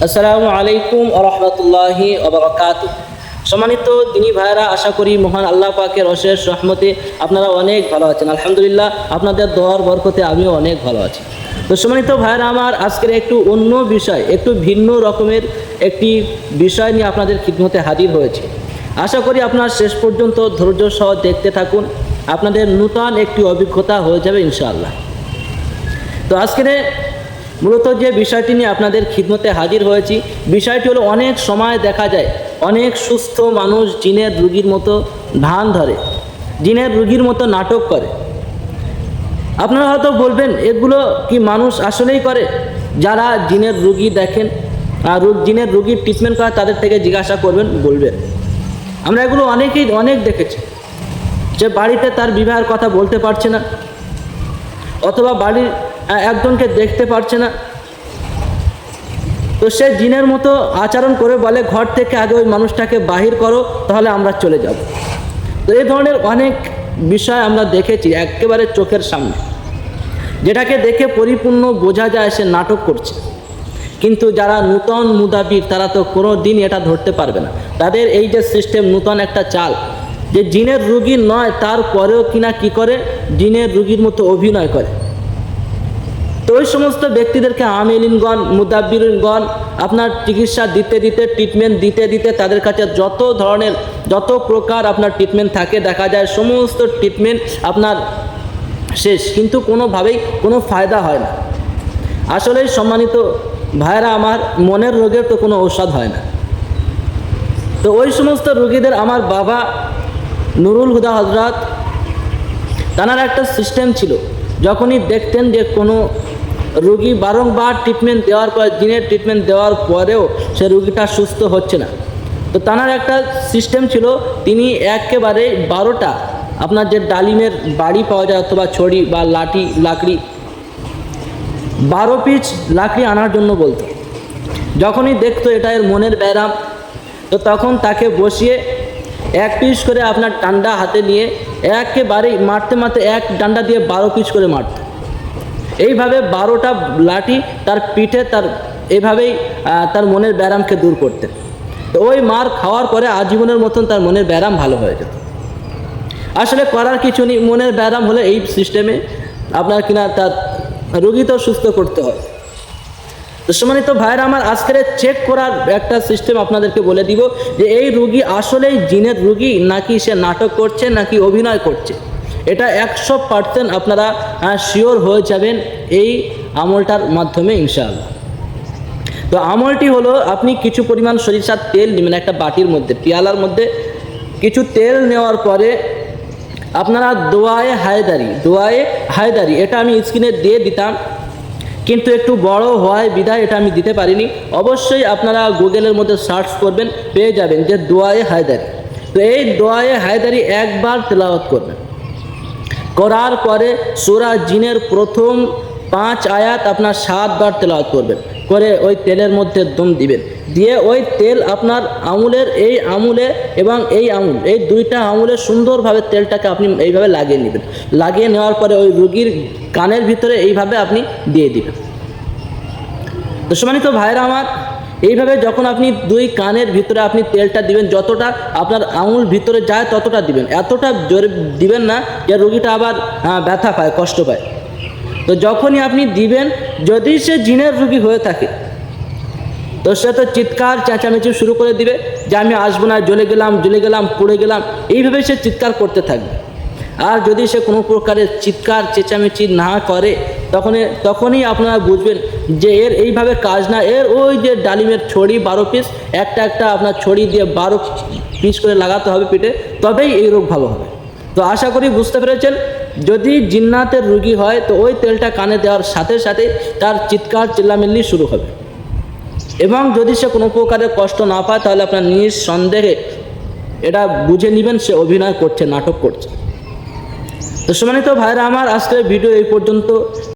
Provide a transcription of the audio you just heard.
আসসালামু আলাইকুম ওয়া রাহমাতুল্লাহি ওয়া বারাকাতুহু। সম্মানিত দিনী ভাইরা, আশা করি মহান আল্লাহ পাকের অশেষ রহমতে আপনারা অনেক ভালো আছেন। আলহামদুলিল্লাহ, আপনাদের দোয়ার বরকতে আমিও অনেক ভালো আছি। তো সম্মানিত ভাইরা আমার, আজকের একটু অন্য বিষয়, একটু ভিন্ন রকমের একটি বিষয় নিয়ে আপনাদের খিদমতে হাজির হয়েছে। আশা করি আপনার শেষ পর্যন্ত ধৈর্য সহ দেখতে থাকুন, আপনাদের নূতন একটি অভিজ্ঞতা হয়ে যাবে ইনশাআল্লাহ। তো আজকের মূলত যে বিষয়টি নিয়ে আপনাদের খিদমতে হাজির হয়েছি, বিষয়টি হলো অনেক সময় দেখা যায় অনেক সুস্থ মানুষ জিনের রুগীর মতো ধান ধরে, জিনের রুগীর মতো নাটক করে। আপনারা হয়তো বলবেন, এগুলো কি মানুষ আসলেই করে? যারা জিনের রুগী দেখেন আর জিনের রুগীর ট্রিটমেন্ট করে তাদের থেকে জিজ্ঞাসা করবেন, বলবেন। আমরা এগুলো অনেক দেখেছি, যে বাড়িতে তার বিবাহের কথা বলতে পারছে না, অথবা বাড়ির একজনকে দেখতে পারছে না, তো সে জিনের মতো আচরণ করে বলে, ঘর থেকে আগে ওই মানুষটাকে বাহির করো, তাহলে আমরা চলে যাব। তো এই ধরনের অনেক বিষয় আমরা দেখেছি একেবারে চোখের সামনে, যেটাকে দেখে পরিপূর্ণ বোঝা যায় সে নাটক করছে। কিন্তু যারা নূতন মুদাবির, তারা তো কোনো দিন এটা ধরতে পারবে না। তাদের এই যে সিস্টেম, নূতন একটা চাল, যে জিনের রুগী নয় তারপরেও কিনা কি করে, জিনের রুগীর মতো অভিনয় করে। তো ওই সমস্ত ব্যক্তিদেরকে আমেলিনগণ, মুদাব্বিরগণ আপনার চিকিৎসা দিতে দিতে, ট্রিটমেন্ট দিতে দিতে, তাদের কাছে যত প্রকার আপনার ট্রিটমেন্ট থাকে, দেখা যায় সমস্ত ট্রিটমেন্ট আপনার শেষ, কিন্তু কোনোভাবেই কোনো ফায়দা হয় না। আসলে সম্মানিত ভাইরা আমার, মনের রোগের তো কোনো ঔষধ হয় না। তো ওই সমস্ত রোগীদের আমার বাবা নুরুল হুদা হজরত, তাঁর একটা সিস্টেম ছিল, যখনই দেখতেন যে কোনো রুগী বারংবার ট্রিটমেন্ট দেওয়ার পর, জিনের ট্রিটমেন্ট দেওয়ার পরেও সে রুগীটা সুস্থ হচ্ছে না, তো তাঁর একটা সিস্টেম ছিল, তিনি একেবারে 12টা আপনার যে ডালিমের বাড়ি পাওয়া যায়, অথবা ছড়ি বা লাকড়ি 12 পিস লাকড়ি আনার জন্য বলতো। যখনই দেখতো এটা এর মনের ব্যায়াম, তো তখন তাকে বসিয়ে 1 পিস করে আপনার ডান্ডা হাতে নিয়ে একেবারেই মারতে এক ডান্ডা দিয়ে 12 পিস করে মারত। এইভাবে 12টা লাঠি তার পিঠে, এইভাবেই তার মনের ব্যায়ামকে দূর করতেন। তো ওই মার খাওয়ার পরে আজীবনের মতন তার মনের ব্যায়াম ভালো হয়ে যেত। আসলে করার কিছু নেই, মনের ব্যায়াম হলে এই সিস্টেমে আপনার কিনা তার রোগী তো সুস্থ করতে হয়। তো সম্মানিত ভাইরা আমার, আজকের চেক করার একটা সিস্টেম আপনাদেরকে বলে দিব, যে এই রুগী আসলেই জিনের রুগী নাকি সে নাটক করছে, নাকি অভিনয় করছে। এটা 100% আপনারা শিওর হয়ে যাবেন এই আমলটার মাধ্যমে ইনশাআল্লাহ। তো আমলটি হলো, আপনি কিছু পরিমাণ সরিষার তেল নেবেন একটা বাটির মধ্যে, পিয়ালার মধ্যে কিছু তেল নেওয়ার পরে আপনারা দোয়ায়ে হায়দারি, এটা আমি স্ক্রিনে দিয়ে দিতাম, কিন্তু একটু বড় হওয়ায় বিধায় এটা আমি দিতে পারিনি। অবশ্যই আপনারা গুগলের মধ্যে সার্চ করবেন, পেয়ে যাবেন যে দোয়ায়ে হায়দারি। তো এই দোয়ায়ে হায়দারি একবার তেলাওয়াত করবেন, করার পরে সূরা জিনের প্রথম 5 আয়াত আপনার 7 বার তেলাওয়াত করবেন, করে ওই তেলের মধ্যে দম দিবেন, দিয়ে ওই তেল আপনার আঙুলের, এই আঙুলে এবং এই আঙুল, এই 2টা আঙুলে সুন্দরভাবে তেলটাকে আপনি এইভাবে লাগিয়ে নেবেন। লাগিয়ে নেওয়ার পরে ওই রুগীর কানের ভিতরে এইভাবে আপনি দিয়ে দিবেন। তো সম্মানিত ভাইরা আমার, এইভাবে যখন আপনি 2 কানের ভিতরে আপনি তেলটা দিবেন, যতটা আপনার আঙুল ভিতরে যায় ততটা দিবেন, এতটা জোরে দিবেন না যে রোগীটা আবার ব্যথা পায়, কষ্ট পায়। তো যখনই আপনি দিবেন, যদি সে জিনের রোগী হয়ে থাকে, তো সে তো চিৎকার চেঁচামেচি শুরু করে দিবে, যে আমি আসবো না, জ্বলে গেলাম, পুড়ে গেলাম, এইভাবে সে চিৎকার করতে থাকবে। আর যদি সে কোনো প্রকারের চিৎকার চেঁচামেচি না করে, তখনই আপনারা বুঝবেন যে এর এইভাবে কাজ না, এর ওই যে ডালিমের ছড়ি 12 পিস, একটা আপনার ছড়ি দিয়ে 12 পিস করে লাগাতে হবে পিঠে, তবেই এই রোগ ভালো হবে। তো আশা করি বুঝতে পেরেছেন। যদি জিন্নাতের রুগী হয়, তো ওই তেলটা কানে দেওয়ার সাথে সাথে তার চিৎকার চিল্লামিল্লি শুরু হবে, এবং যদি সে কোনো প্রকারের কষ্ট না পায়, তাহলে আপনার নিঃসন্দেহে এটা বুঝে নেবেন সে অভিনয় করছে, নাটক করছে। তো সম্মানিত ভাইরা আমার, আজকের ভিডিও এই পর্যন্ত।